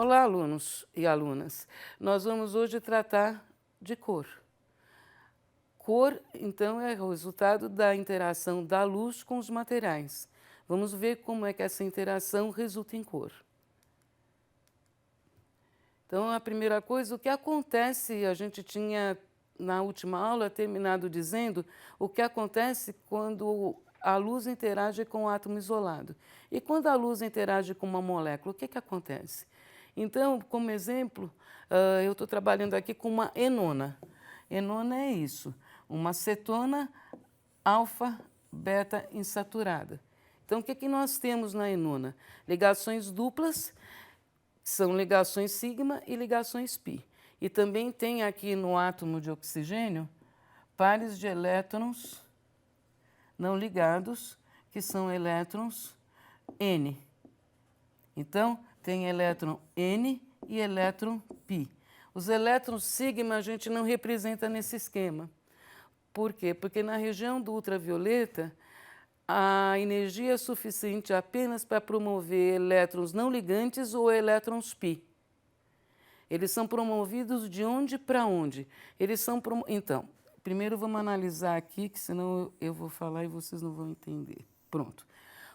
Olá, alunos e alunas. Nós vamos hoje tratar de cor. Cor, então, é o resultado da interação da luz com os materiais. Vamos ver como é que essa interação resulta em cor. Então, a primeira coisa, o que acontece, a gente tinha na última aula terminado dizendo o que acontece quando a luz interage com o átomo isolado. E quando a luz interage com uma molécula, o que acontece? Então, como exemplo, eu estou trabalhando aqui com uma enona. Enona é isso, uma cetona alfa-beta insaturada. Então, o que nós temos na enona? Ligações duplas, são ligações sigma e ligações pi. E também tem aqui no átomo de oxigênio pares de elétrons não ligados, que são elétrons N. Então, tem elétron N e elétron π. Os elétrons sigma a gente não representa nesse esquema. Por quê? Porque na região do ultravioleta, a energia é suficiente apenas para promover elétrons não ligantes ou elétrons π. Eles são promovidos de onde para onde? Então, primeiro vamos analisar aqui, que senão eu vou falar e vocês não vão entender. Pronto.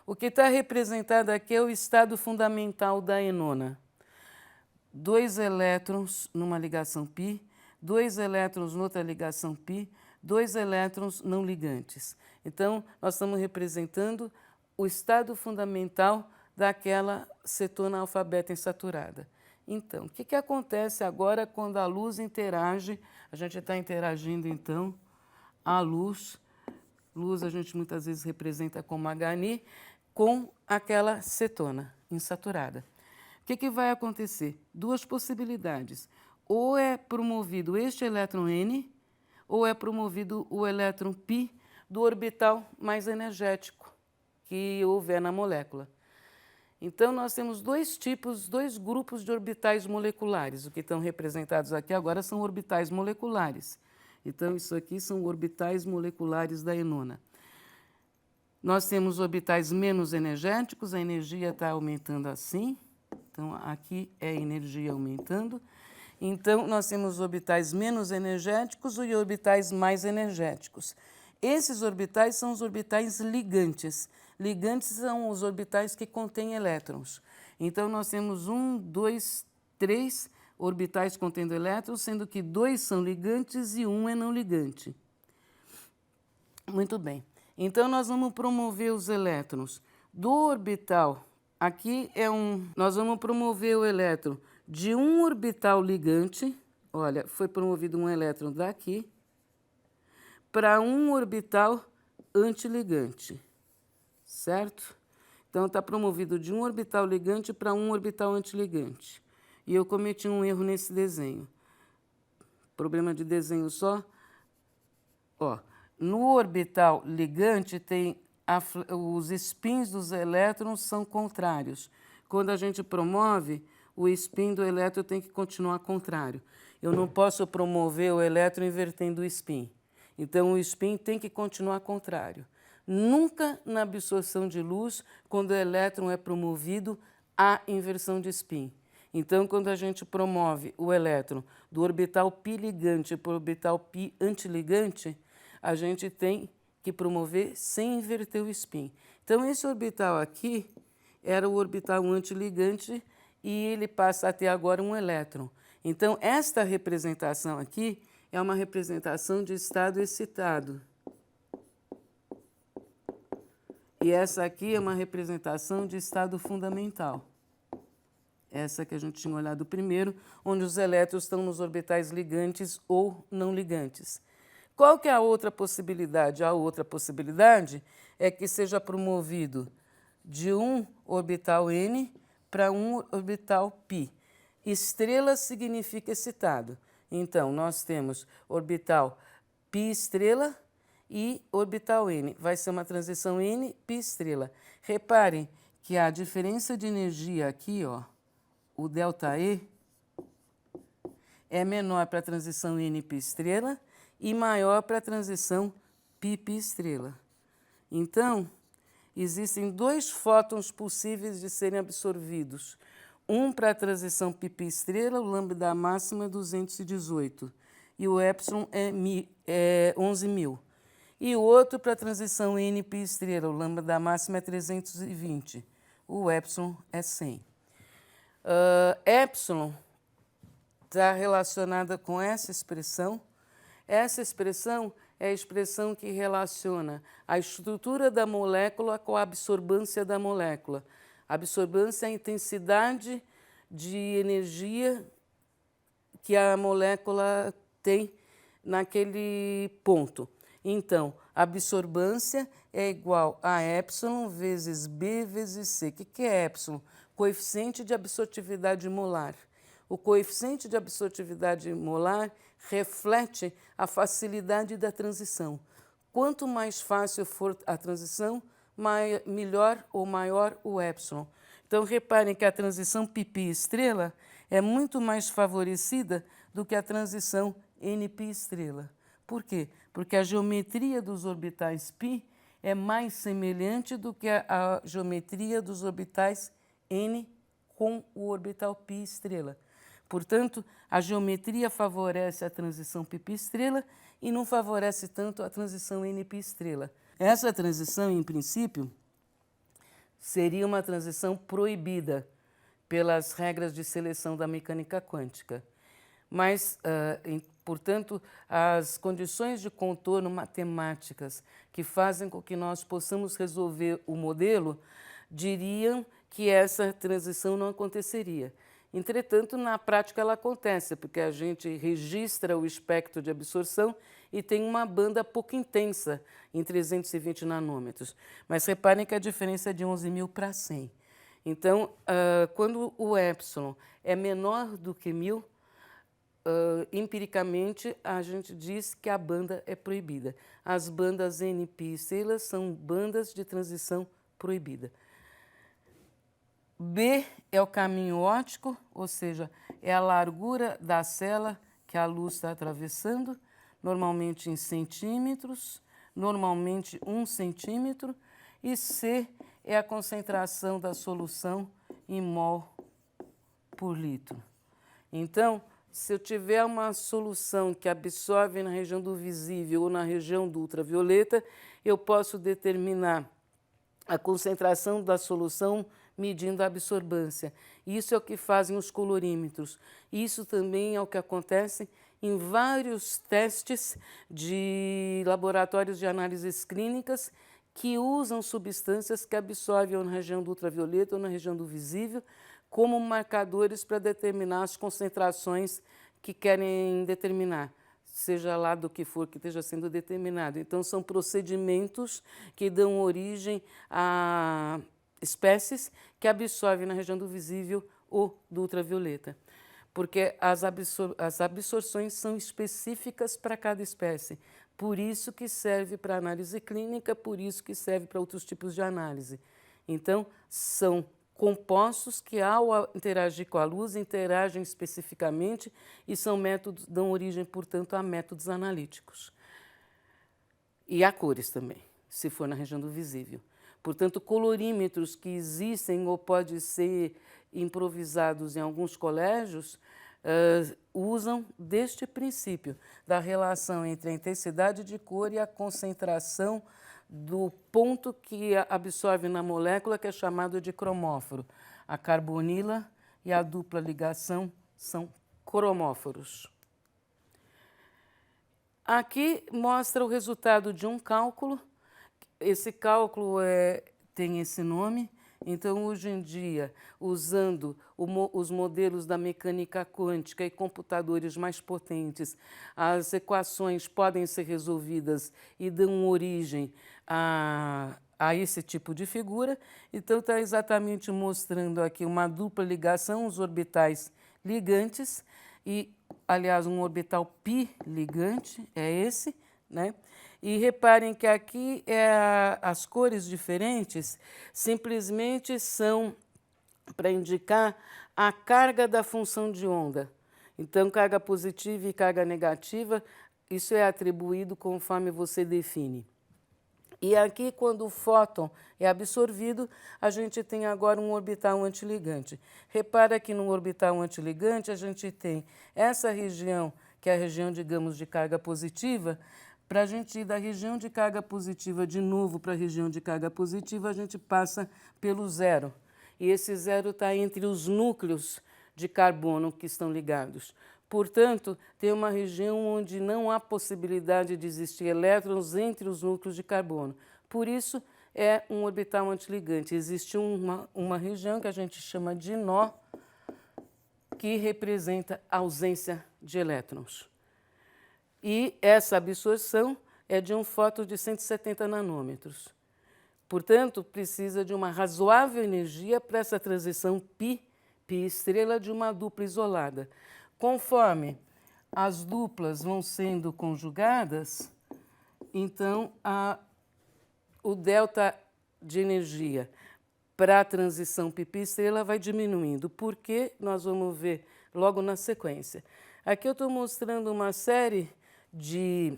O que está representado aqui é o estado fundamental da enona. 2 elétrons numa ligação π, 2 elétrons noutra ligação π, 2 elétrons não ligantes. Então, nós estamos representando o estado fundamental daquela cetona alfa-beta insaturada. Então, o que acontece agora quando a luz interage? A gente está interagindo, então, a luz a gente muitas vezes representa como Hni, com aquela cetona insaturada. O que vai acontecer? Duas possibilidades. Ou é promovido este elétron N, ou é promovido o elétron π do orbital mais energético que houver na molécula. Então, nós temos dois grupos de orbitais moleculares. O que estão representados aqui agora são orbitais moleculares. Então, isso aqui são orbitais moleculares da enona. Nós temos orbitais menos energéticos, a energia está aumentando assim. Então, aqui é a energia aumentando. Então, nós temos orbitais menos energéticos e orbitais mais energéticos. Esses orbitais são os orbitais ligantes. Ligantes são os orbitais que contêm elétrons. Então, nós temos 1, 2, 3 orbitais contendo elétrons, sendo que 2 são ligantes e 1 é não ligante. Muito bem. Então, nós vamos promover os elétrons do orbital. Aqui nós vamos promover o elétron de um orbital ligante. Olha, foi promovido um elétron daqui para um orbital antiligante, certo? Então, está promovido de um orbital ligante para um orbital antiligante. E eu cometi um erro nesse desenho. Problema de desenho só. Ó, no orbital ligante, os spins dos elétrons são contrários. Quando a gente promove, o spin do elétron tem que continuar contrário. Eu não posso promover o elétron invertendo o spin. Então, o spin tem que continuar contrário. Nunca na absorção de luz, quando o elétron é promovido, há inversão de spin. Então, quando a gente promove o elétron do orbital π ligante para o orbital π antiligante, a gente tem que promover sem inverter o spin. Então, esse orbital aqui era o orbital antiligante e ele passa a ter agora um elétron. Então, esta representação aqui é uma representação de estado excitado. E essa aqui é uma representação de estado fundamental. Essa que a gente tinha olhado primeiro, onde os elétrons estão nos orbitais ligantes ou não ligantes. Qual que é a outra possibilidade? A outra possibilidade é que seja promovido de um orbital N para um orbital π. Estrela significa excitado. Então, nós temos orbital π estrela e orbital N. Vai ser uma transição N, π estrela. Reparem que a diferença de energia aqui, ó, o ΔE, é menor para a transição N, π estrela e maior para a transição π, π estrela. Então, existem 2 fótons possíveis de serem absorvidos. 1 para a transição π estrela, o lambda máximo é 218 e o epsilon é 11.000. E o outro para a transição nπ estrela, o lambda máximo é 320, o epsilon é 100. Epsilon está relacionada com essa expressão. Essa expressão é a expressão que relaciona a estrutura da molécula com a absorbância da molécula. A absorbância é a intensidade de energia que a molécula tem naquele ponto. Então, a absorbância é igual a epsilon vezes B vezes C. O que é epsilon? Coeficiente de absortividade molar. O coeficiente de absortividade molar reflete a facilidade da transição. Quanto mais fácil for a transição, melhor ou maior o epsilon. Então, reparem que a transição π estrela é muito mais favorecida do que a transição nπ estrela. Por quê? Porque a geometria dos orbitais π é mais semelhante do que a geometria dos orbitais n com o orbital π estrela. Portanto, a geometria favorece a transição π estrela e não favorece tanto a transição nπ estrela. Essa transição, em princípio, seria uma transição proibida pelas regras de seleção da mecânica quântica. Mas, portanto, as condições de contorno matemáticas que fazem com que nós possamos resolver o modelo diriam que essa transição não aconteceria. Entretanto, na prática ela acontece, porque a gente registra o espectro de absorção e tem uma banda pouco intensa, em 320 nanômetros. Mas reparem que a diferença é de 11.000 para 100. Então, quando o epsilon é menor do que 1.000, empiricamente, a gente diz que a banda é proibida. As bandas nπ estrela são bandas de transição proibida. B é o caminho óptico, ou seja, é a largura da cela que a luz está atravessando, normalmente em centímetros, normalmente 1 centímetro, e C é a concentração da solução em mol por litro. Então, se eu tiver uma solução que absorve na região do visível ou na região do ultravioleta, eu posso determinar a concentração da solução medindo a absorbância. Isso é o que fazem os colorímetros. Isso também é o que acontece em vários testes de laboratórios de análises clínicas que usam substâncias que absorvem na região do ultravioleta ou na região do visível como marcadores para determinar as concentrações que querem determinar, seja lá do que for que esteja sendo determinado. Então, são procedimentos que dão origem a espécies que absorvem na região do visível ou do ultravioleta, porque as absorções são específicas para cada espécie. Por isso que serve para análise clínica, por isso que serve para outros tipos de análise. Então, são compostos que, ao interagir com a luz, interagem especificamente e são métodos, dão origem, portanto, a métodos analíticos. E a cores também, se for na região do visível. Portanto, colorímetros que existem ou podem ser improvisados em alguns colégios usam deste princípio, da relação entre a intensidade de cor e a concentração do ponto que absorve na molécula, que é chamado de cromóforo. A carbonila e a dupla ligação são cromóforos. Aqui mostra o resultado de um cálculo. Esse cálculo tem esse nome. Então, hoje em dia, usando os modelos da mecânica quântica e computadores mais potentes, as equações podem ser resolvidas e dão origem a esse tipo de figura. Então, está exatamente mostrando aqui uma dupla ligação, os orbitais ligantes, e, aliás, um orbital π ligante, é esse, né? E reparem que aqui as cores diferentes simplesmente são para indicar a carga da função de onda. Então, carga positiva e carga negativa, isso é atribuído conforme você define. E aqui, quando o fóton é absorvido, a gente tem agora um orbital antiligante. Repara que no orbital antiligante a gente tem essa região, que é a região, digamos, de carga positiva. Para a gente ir da região de carga positiva de novo para a região de carga positiva, a gente passa pelo zero. E esse zero está entre os núcleos de carbono que estão ligados. Portanto, tem uma região onde não há possibilidade de existir elétrons entre os núcleos de carbono. Por isso, é um orbital antiligante. Existe uma região que a gente chama de nó, que representa a ausência de elétrons. E essa absorção é de um fóton de 170 nanômetros. Portanto, precisa de uma razoável energia para essa transição π estrela de uma dupla isolada. Conforme as duplas vão sendo conjugadas, então o delta de energia para a transição π estrela vai diminuindo, porque nós vamos ver logo na sequência. Aqui eu estou mostrando uma série de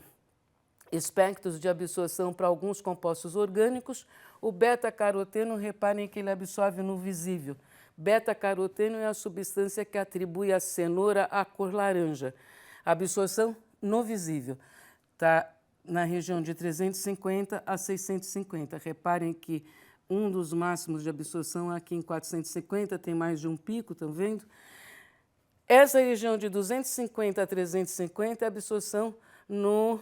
espectros de absorção para alguns compostos orgânicos. O beta-caroteno, reparem que ele absorve no visível. Beta-caroteno é a substância que atribui à cenoura a cor laranja. A absorção no visível está na região de 350 a 650. Reparem que um dos máximos de absorção aqui em 450 tem mais de um pico, estão vendo? Essa região de 250 a 350 é a absorção no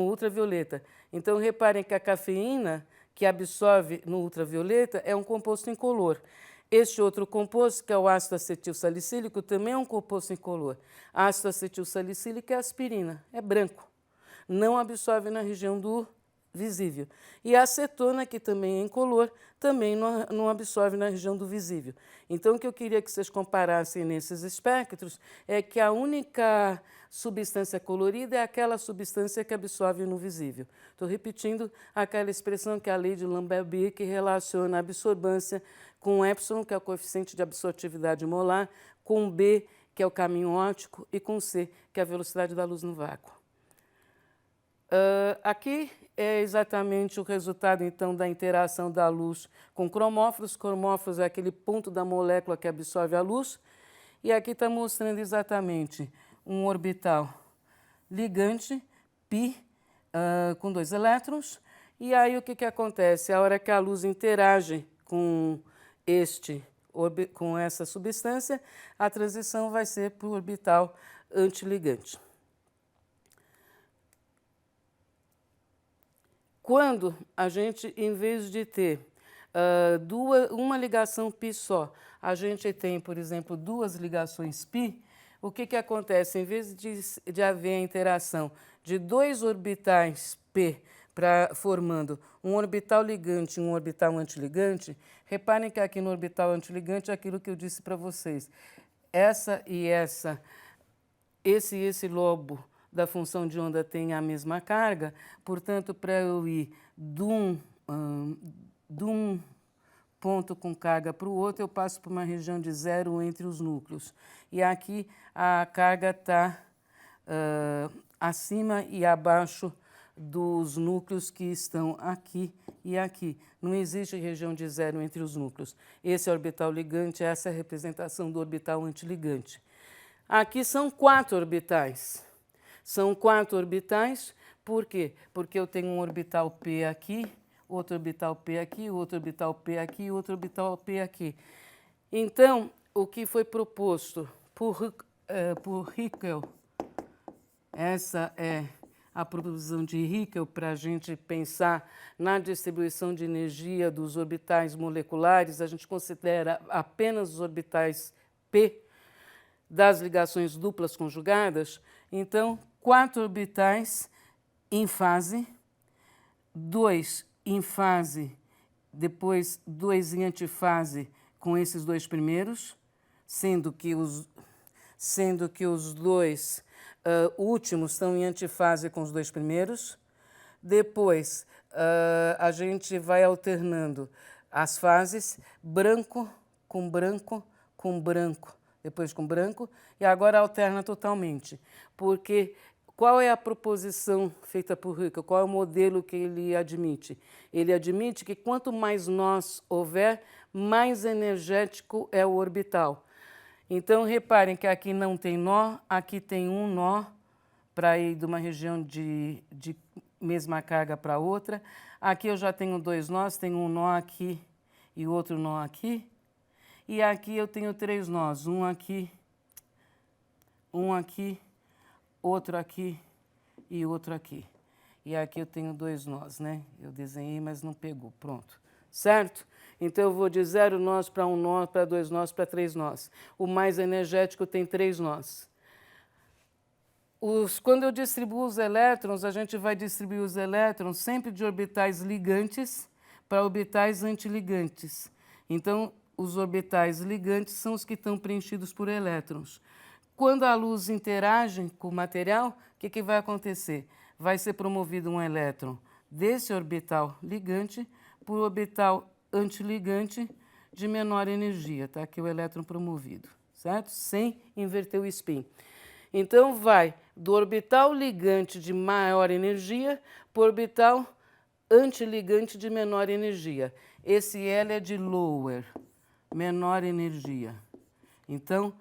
ultravioleta. Então, reparem que a cafeína, que absorve no ultravioleta, é um composto incolor. Este outro composto, que é o ácido acetil salicílico, também é um composto incolor. Ácido acetil salicílico é aspirina, é branco. Não absorve na região do visível. E a acetona, que também é incolor, também não absorve na região do visível. Então, o que eu queria que vocês comparassem nesses espectros é que a única substância colorida é aquela substância que absorve no visível. Estou repetindo aquela expressão que é a lei de Lambert-Beer, que relaciona a absorbância com epsilon, que é o coeficiente de absortividade molar, com B, que é o caminho óptico, e com C, que é a velocidade da luz no vácuo. Aqui é exatamente o resultado, então, da interação da luz com cromóforos. Cromóforos é aquele ponto da molécula que absorve a luz. E aqui está mostrando exatamente um orbital ligante, π, com 2 elétrons. E aí o que acontece? A hora que a luz interage com essa substância, a transição vai ser para o orbital antiligante. Quando a gente, em vez de ter uma ligação π só, a gente tem, por exemplo, 2 ligações π, o que acontece? Em vez de haver a interação de 2 orbitais π formando um orbital ligante e um orbital antiligante, reparem que aqui no orbital antiligante é aquilo que eu disse para vocês. Esse lobo da função de onda tem a mesma carga, portanto, para eu ir de um ponto com carga para o outro, eu passo por uma região de zero entre os núcleos. E aqui a carga está acima e abaixo dos núcleos que estão aqui e aqui. Não existe região de zero entre os núcleos. Esse é o orbital ligante, essa é a representação do orbital antiligante. Aqui são 4 orbitais. São 4 orbitais, por quê? Porque eu tenho um orbital P aqui, outro orbital P aqui, outro orbital P aqui, outro orbital P aqui. Então, o que foi proposto por Hickel, essa é a proposição de Hickel para a gente pensar na distribuição de energia dos orbitais moleculares, a gente considera apenas os orbitais P das ligações duplas conjugadas. Então, 4 orbitais em fase, 2 em fase, depois 2 em antifase com esses 2 primeiros, sendo que os 2 últimos estão em antifase com os 2 primeiros. Depois, a gente vai alternando as fases, branco com branco com branco, depois com branco, e agora alterna totalmente, porque Qual é a proposição feita por Ricker? Qual é o modelo que ele admite? Ele admite que quanto mais nós houver, mais energético é o orbital. Então, reparem que aqui não tem nó, aqui tem um nó para ir de uma região de mesma carga para outra. Aqui eu já tenho 2 nós, tenho um nó aqui e outro nó aqui. E aqui eu tenho 3 nós, um aqui, outro aqui e outro aqui. E aqui eu tenho 2 nós, né? Eu desenhei, mas não pegou. Pronto. Certo? Então eu vou de 0 nós para 1 nó, para 2 nós, para 3 nós. O mais energético tem 3 nós. Quando eu distribuo os elétrons, a gente vai distribuir os elétrons sempre de orbitais ligantes para orbitais antiligantes. Então, os orbitais ligantes são os que estão preenchidos por elétrons. Quando a luz interage com o material, o que vai acontecer? Vai ser promovido um elétron desse orbital ligante por orbital antiligante de menor energia. Tá aqui o elétron promovido, certo? Sem inverter o spin. Então, vai do orbital ligante de maior energia para o orbital antiligante de menor energia. Esse L é de lower, menor energia. Então,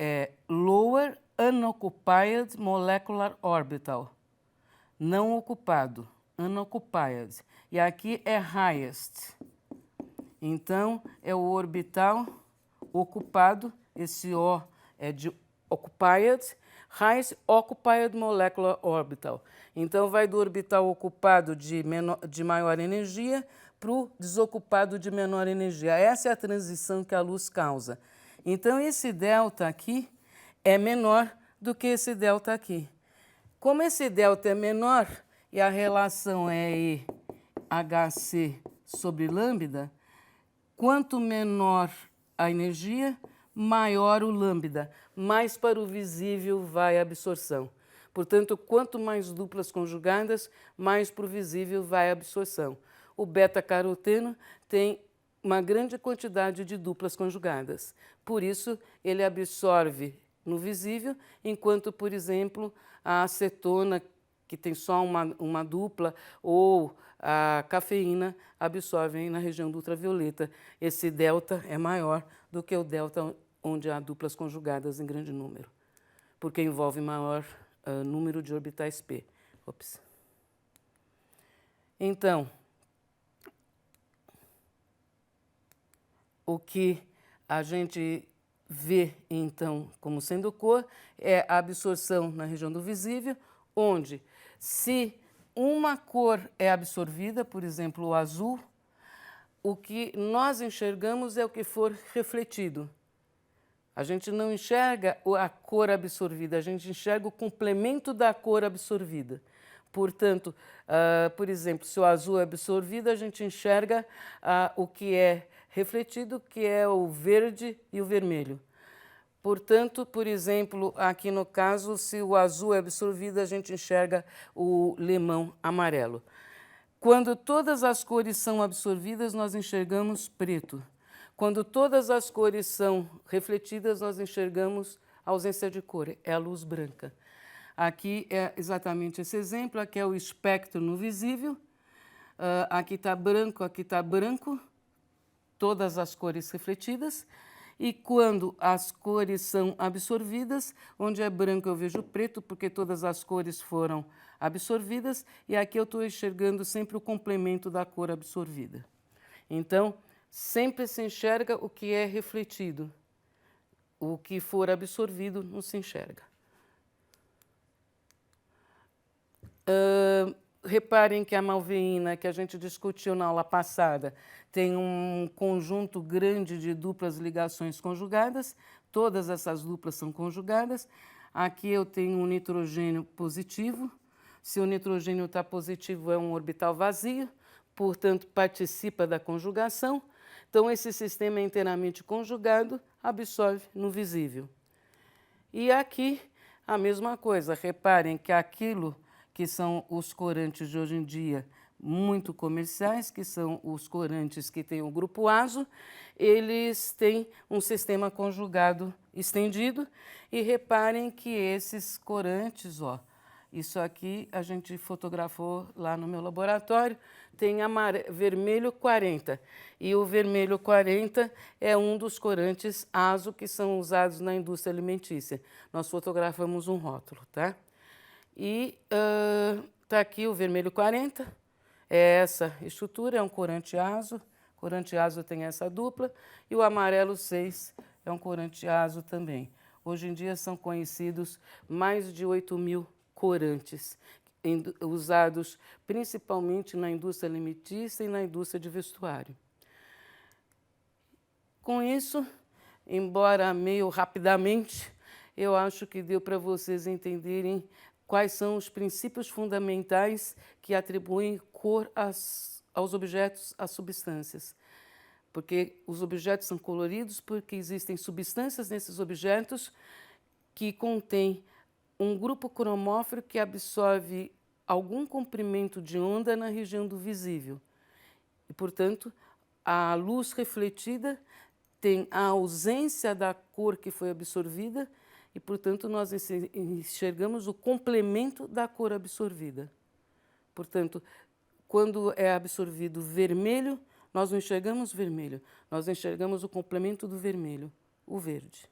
é lower unoccupied molecular orbital. Não ocupado, unoccupied. E aqui é highest. Então, é o orbital ocupado, esse O é de occupied, highest occupied molecular orbital. Então, vai do orbital ocupado de maior energia para o desocupado de menor energia. Essa é a transição que a luz causa. Então, esse delta aqui é menor do que esse delta aqui. Como esse delta é menor e a relação é EHC sobre lambda, quanto menor a energia, maior o lambda, mais para o visível vai a absorção. Portanto, quanto mais duplas conjugadas, mais para o visível vai a absorção. O beta-caroteno tem uma grande quantidade de duplas conjugadas. Por isso, ele absorve no visível, enquanto, por exemplo, a acetona, que tem só uma dupla, ou a cafeína, absorvem na região do ultravioleta. Esse delta é maior do que o delta onde há duplas conjugadas em grande número, porque envolve maior número de orbitais p. Ops. Então, o que a gente vê, então, como sendo cor, é a absorção na região do visível, onde, se uma cor é absorvida, por exemplo, o azul, o que nós enxergamos é o que for refletido. A gente não enxerga a cor absorvida, a gente enxerga o complemento da cor absorvida. Portanto, por exemplo, se o azul é absorvido, a gente enxerga o que é refletido, que é o verde e o vermelho. Portanto, por exemplo, aqui no caso, se o azul é absorvido, a gente enxerga o limão amarelo. Quando todas as cores são absorvidas, nós enxergamos preto. Quando todas as cores são refletidas, nós enxergamos a ausência de cor, é a luz branca. Aqui é exatamente esse exemplo, aqui é o espectro no visível, aqui está branco, todas as cores refletidas, e quando as cores são absorvidas, onde é branco eu vejo preto, porque todas as cores foram absorvidas, e aqui eu estou enxergando sempre o complemento da cor absorvida. Então, sempre se enxerga o que é refletido. O que for absorvido não se enxerga. Reparem que a malveína, que a gente discutiu na aula passada, tem um conjunto grande de duplas ligações conjugadas. Todas essas duplas são conjugadas. Aqui eu tenho um nitrogênio positivo. Se o nitrogênio está positivo, é um orbital vazio, portanto, participa da conjugação. Então, esse sistema é inteiramente conjugado, absorve no visível. E aqui, a mesma coisa. Reparem que aquilo que são os corantes de hoje em dia muito comerciais, que são os corantes que têm o grupo azo, eles têm um sistema conjugado estendido. E reparem que esses corantes, Isso aqui a gente fotografou lá no meu laboratório. Tem vermelho 40. E o vermelho 40 é um dos corantes ASO que são usados na indústria alimentícia. Nós fotografamos um rótulo, tá? E tá aqui o vermelho 40. É essa estrutura, é um corante ASO. O corante ASO tem essa dupla. E o amarelo 6 é um corante ASO também. Hoje em dia são conhecidos mais de 8.000 corantes, usados principalmente na indústria alimentícia e na indústria de vestuário. Com isso, embora meio rapidamente, eu acho que deu para vocês entenderem quais são os princípios fundamentais que atribuem cor aos objetos, às substâncias. Porque os objetos são coloridos porque existem substâncias nesses objetos que contêm um grupo cromóforo que absorve algum comprimento de onda na região do visível. E, portanto, a luz refletida tem a ausência da cor que foi absorvida e, portanto, nós enxergamos o complemento da cor absorvida. Portanto, quando é absorvido vermelho, nós não enxergamos vermelho, nós enxergamos o complemento do vermelho, o verde.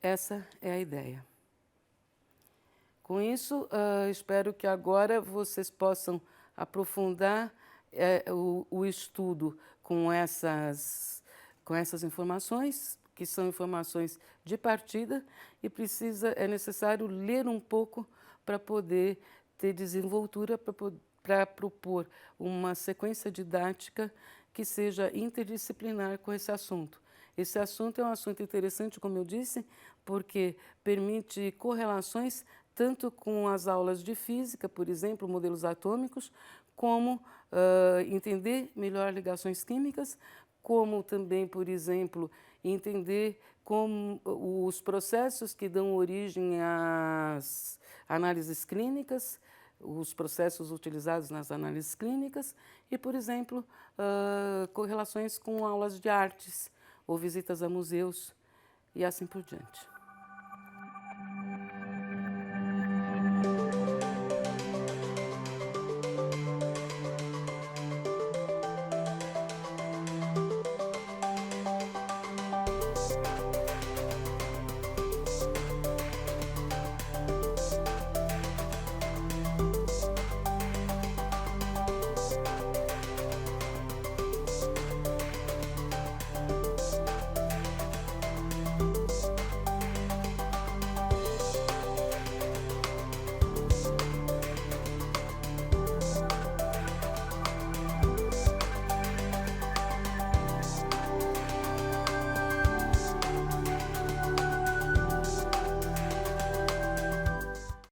Essa é a ideia. Com isso, espero que agora vocês possam aprofundar o estudo com essas informações, que são informações de partida, e é necessário ler um pouco para poder ter desenvoltura, para propor uma sequência didática que seja interdisciplinar com esse assunto. Esse assunto é um assunto interessante, como eu disse, porque permite correlações tanto com as aulas de física, por exemplo, modelos atômicos, como entender melhor ligações químicas, como também, por exemplo, entender como os processos que dão origem às análises clínicas, os processos utilizados nas análises clínicas e, por exemplo, correlações com aulas de artes ou visitas a museus e assim por diante.